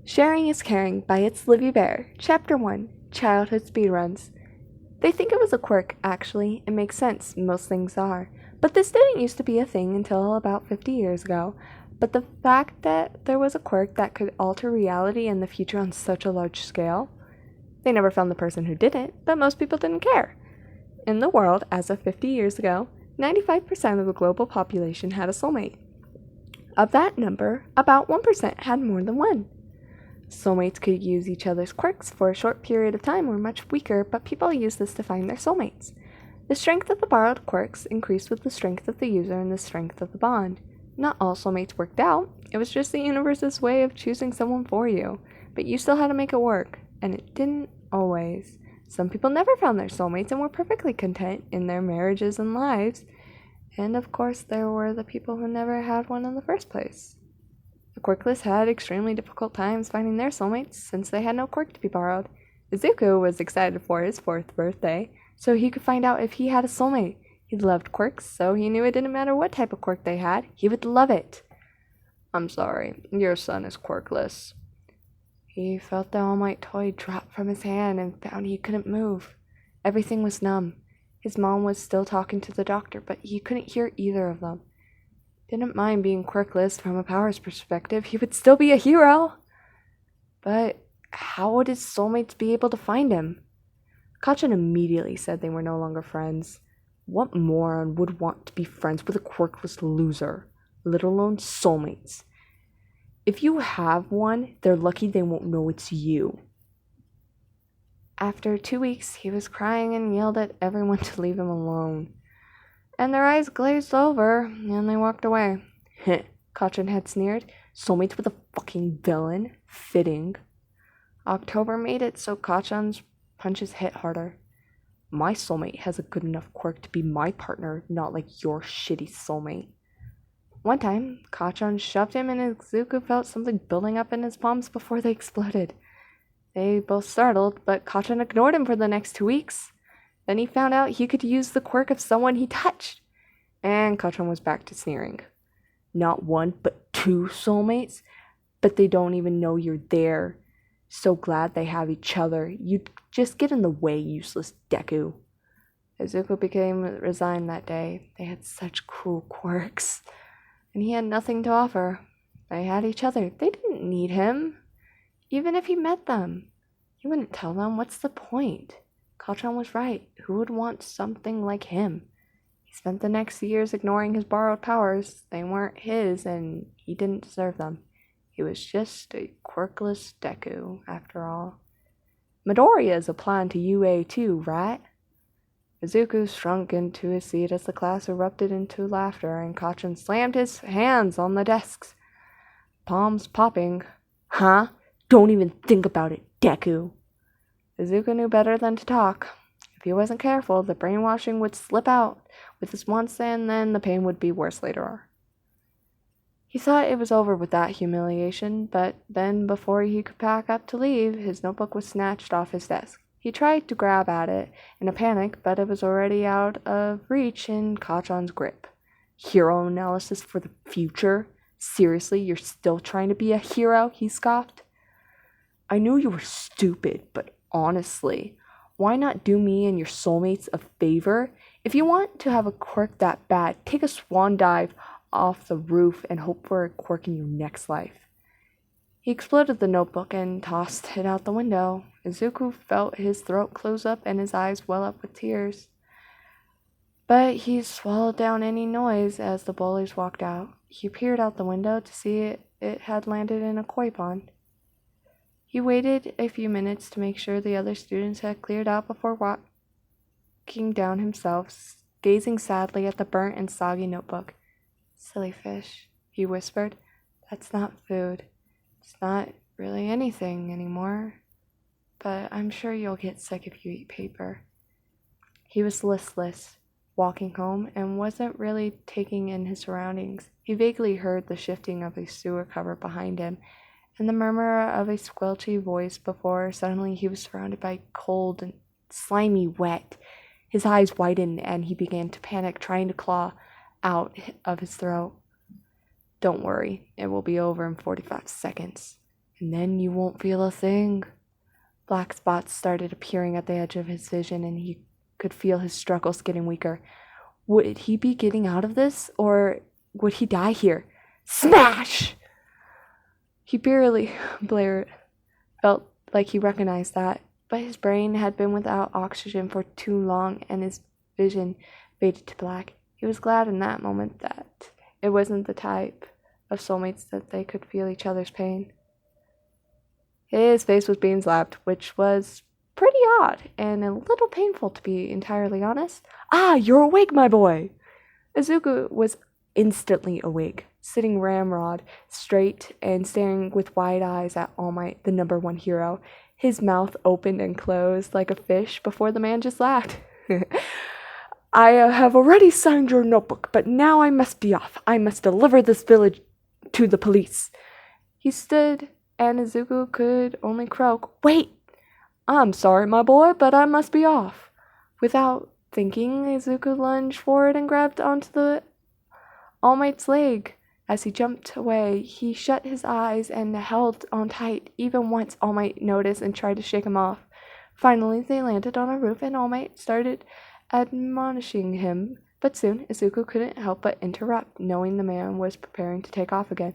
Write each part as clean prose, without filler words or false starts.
Sharing is Caring by Itslivybear, Chapter 1, Childhood Speedruns. They think it was a quirk, actually. It makes sense, most things are. But this didn't used to be a thing until about 50 years ago. But the fact that there was a quirk that could alter reality and the future on such a large scale, they never found the person who did it, but most people didn't care. In the world, as of 50 years ago, 95% of the global population had a soulmate. Of that number, about 1% had more than one. Soulmates could use each other's quirks for a short period of time or much weaker, but people used this to find their soulmates. The strength of the borrowed quirks increased with the strength of the user and the strength of the bond. Not all soulmates worked out. It was just the universe's way of choosing someone for you, but you still had to make it work, and it didn't always. Some people never found their soulmates and were perfectly content in their marriages and lives. And of course, there were the people who never had one in the first place. The quirkless had extremely difficult times finding their soulmates since they had no quirk to be borrowed. Izuku was excited for his 4th birthday, so he could find out if he had a soulmate. He loved quirks, so he knew it didn't matter what type of quirk they had, he would love it. "I'm sorry, your son is quirkless." He felt the all-might toy drop from his hand and found he couldn't move. Everything was numb. His mom was still talking to the doctor, but he couldn't hear either of them. Didn't mind being quirkless from a power's perspective. He would still be a hero. But how would his soulmates be able to find him? Kachan immediately said they were no longer friends. What moron would want to be friends with a quirkless loser, let alone soulmates? If you have one, they're lucky they won't know it's you. After 2 weeks, he was crying and yelled at everyone to leave him alone. And their eyes glazed over, and they walked away. Heh, Kachan had sneered. Soulmates with a fucking villain. Fitting. October made it so Kachan's punches hit harder. My soulmate has a good enough quirk to be my partner, not like your shitty soulmate. One time, Kachan shoved him and Izuku felt something building up in his palms before they exploded. They both startled, but Kachan ignored him for the next 2 weeks. Then he found out he could use the quirk of someone he touched. And Kachan was back to sneering. Not one, but 2 soulmates? But they don't even know you're there. So glad they have each other. You'd just get in the way, useless Deku. Izuku became resigned that day. They had such cool quirks. And he had nothing to offer. They had each other. They didn't need him. Even if he met them. He wouldn't tell them. What's the point? Kachan was right. Who would want something like him? He spent the next years ignoring his borrowed powers. They weren't his, and he didn't deserve them. He was just a quirkless Deku, after all. Midoriya's applying to UA too, right? Izuku shrunk into his seat as the class erupted into laughter, and Kachan slammed his hands on the desks, palms popping. Huh? Don't even think about it, Deku. Izuku knew better than to talk. If he wasn't careful, the brainwashing would slip out with this once, and then the pain would be worse later. He thought it was over with that humiliation, but then before he could pack up to leave, his notebook was snatched off his desk. He tried to grab at it in a panic, but it was already out of reach in Kachan's grip. Hero analysis for the future? Seriously, you're still trying to be a hero? He scoffed. I knew you were stupid, but honestly, why not do me and your soulmates a favor? If you want to have a quirk that bad, take a swan dive off the roof and hope for a quirk in your next life. He exploded the notebook and tossed it out the window. Izuku felt his throat close up and his eyes well up with tears. But he swallowed down any noise as the bullies walked out. He peered out the window to see it had landed in a koi pond. He waited a few minutes to make sure the other students had cleared out before walking down himself, gazing sadly at the burnt and soggy notebook. Silly fish, he whispered. That's not food. It's not really anything anymore. But I'm sure you'll get sick if you eat paper. He was listless, walking home, and wasn't really taking in his surroundings. He vaguely heard the shifting of a sewer cover behind him, and the murmur of a squelchy voice before suddenly he was surrounded by cold and slimy wet. His eyes widened and he began to panic, trying to claw out of his throat. Don't worry, it will be over in 45 seconds. And then you won't feel a thing. Black spots started appearing at the edge of his vision, and he could feel his struggles getting weaker. Would he be getting out of this, or would he die here? Smash! He barely felt like he recognized that, but his brain had been without oxygen for too long, and his vision faded to black. He was glad in that moment that it wasn't the type of soulmates that they could feel each other's pain. His face was being slapped, which was pretty odd and a little painful, to be entirely honest. Ah, you're awake, my boy! Izuku was instantly awake, sitting ramrod straight and staring with wide eyes at All Might, the number one hero. His mouth opened and closed like a fish before the man just laughed. I have already signed your notebook, but now I must be off. I must deliver this village to the police. He stood, and Izuku could only croak, Wait! I'm sorry, my boy, but I must be off. Without thinking, Izuku lunged forward and grabbed onto the All Might's leg. As he jumped away, he shut his eyes and held on tight. Even once, All Might noticed and tried to shake him off. Finally, they landed on a roof, and All Might started admonishing him, but soon Izuku couldn't help but interrupt, knowing the man was preparing to take off again.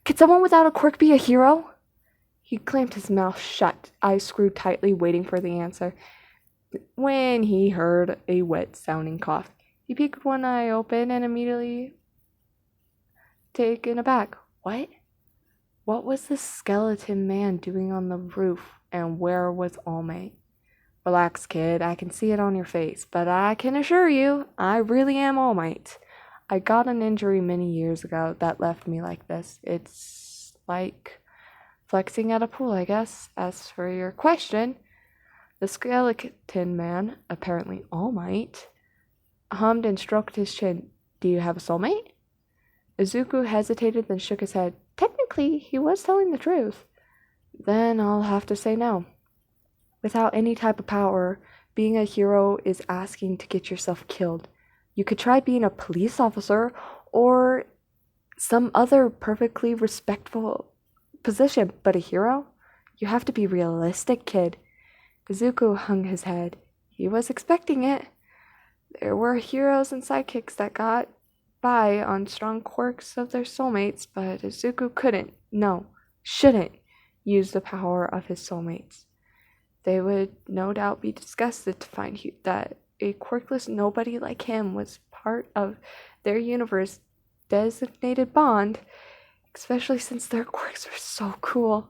Could someone without a quirk be a hero? He clamped his mouth shut, eyes screwed tightly, waiting for the answer. When he heard a wet-sounding cough, he peeked one eye open and immediately taken aback. What? What was the skeleton man doing on the roof, and where was All Might? Relax, kid, I can see it on your face, but I can assure you, I really am All Might. I got an injury many years ago that left me like this. It's like flexing at a pool, I guess. As for your question, the skeleton man, apparently All Might, hummed and stroked his chin. Do you have a soulmate? Izuku hesitated, then shook his head. Technically, he was telling the truth. Then I'll have to say no. Without any type of power, being a hero is asking to get yourself killed. You could try being a police officer or some other perfectly respectful position, but a hero? You have to be realistic, kid. Izuku hung his head. He was expecting it. There were heroes and sidekicks that got by on strong quirks of their soulmates, but Izuku shouldn't use the power of his soulmates. They would no doubt be disgusted to find that a quirkless nobody like him was part of their universe designated bond, especially since their quirks were so cool.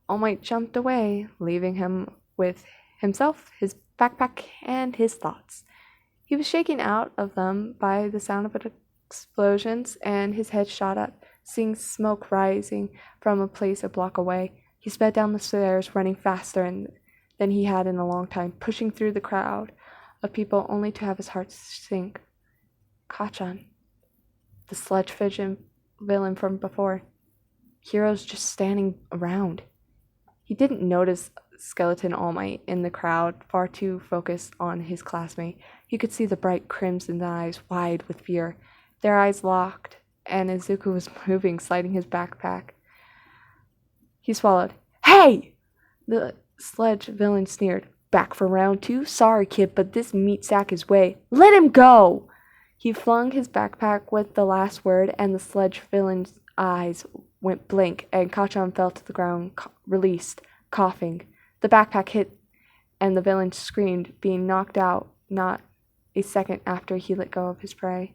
All Might jumped away, leaving him with himself, his backpack, and his thoughts. He was shaken out of them by the sound of explosions, and his head shot up, seeing smoke rising from a place a block away. He sped down the stairs, running faster than he had in a long time, pushing through the crowd of people only to have his heart sink. Kachan, the sludge villain from before. Heroes just standing around. He didn't notice skeleton All Might in the crowd, far too focused on his classmate. He could see the bright crimson eyes wide with fear. Their eyes locked, and Izuku was moving, sliding his backpack. He swallowed. Hey! The sludge villain sneered. Back for round 2? Sorry, kid, but this meat sack is way. Let him go! He flung his backpack with the last word, and the sludge villain's eyes went blank, and Kachan fell to the ground, released, coughing. The backpack hit, and the villain screamed, being knocked out not a second after he let go of his prey.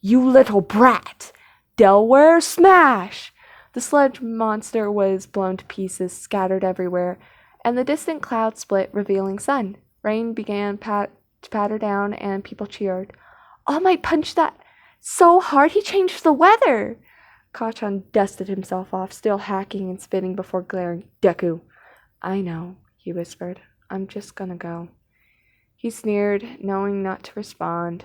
You little brat! Delaware smash! The sludge monster was blown to pieces, scattered everywhere, and the distant clouds split, revealing sun. Rain began to patter down, and people cheered. All Might punched that so hard he changed the weather! Kachan dusted himself off, still hacking and spitting before glaring. Deku! I know, he whispered. I'm just gonna go. He sneered, knowing not to respond,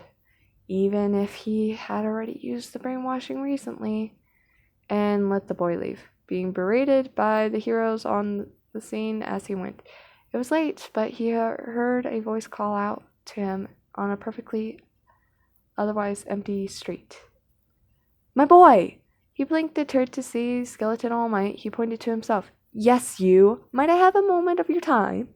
even if he had already used the brainwashing recently, and let the boy leave, being berated by the heroes on the scene as he went. It was late, but he heard a voice call out to him on a perfectly otherwise empty street. My boy! He blinked and turned to see skeleton All Might. He pointed to himself. Yes, you. Might I have a moment of your time?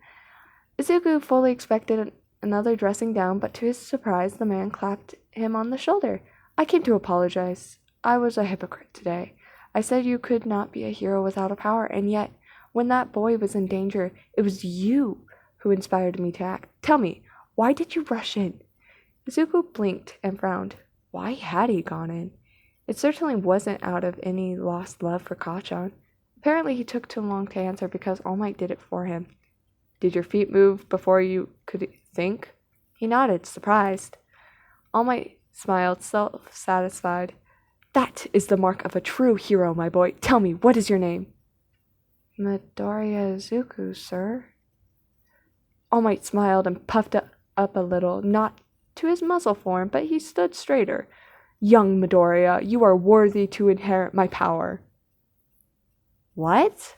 Izuku fully expected another dressing down, but to his surprise, the man clapped him on the shoulder. I came to apologize. I was a hypocrite today. I said you could not be a hero without a power, and yet, when that boy was in danger, it was you who inspired me to act. Tell me, why did you rush in? Izuku blinked and frowned. Why had he gone in? It certainly wasn't out of any lost love for Kachan. Apparently he took too long to answer because All Might did it for him. Did your feet move before you could think? He nodded, surprised. All Might smiled, self-satisfied. That is the mark of a true hero, my boy. Tell me, what is your name? Midoriya Izuku, sir. All Might smiled and puffed up a little, not to his muscle form, but he stood straighter. Young Midoriya, you are worthy to inherit my power. What?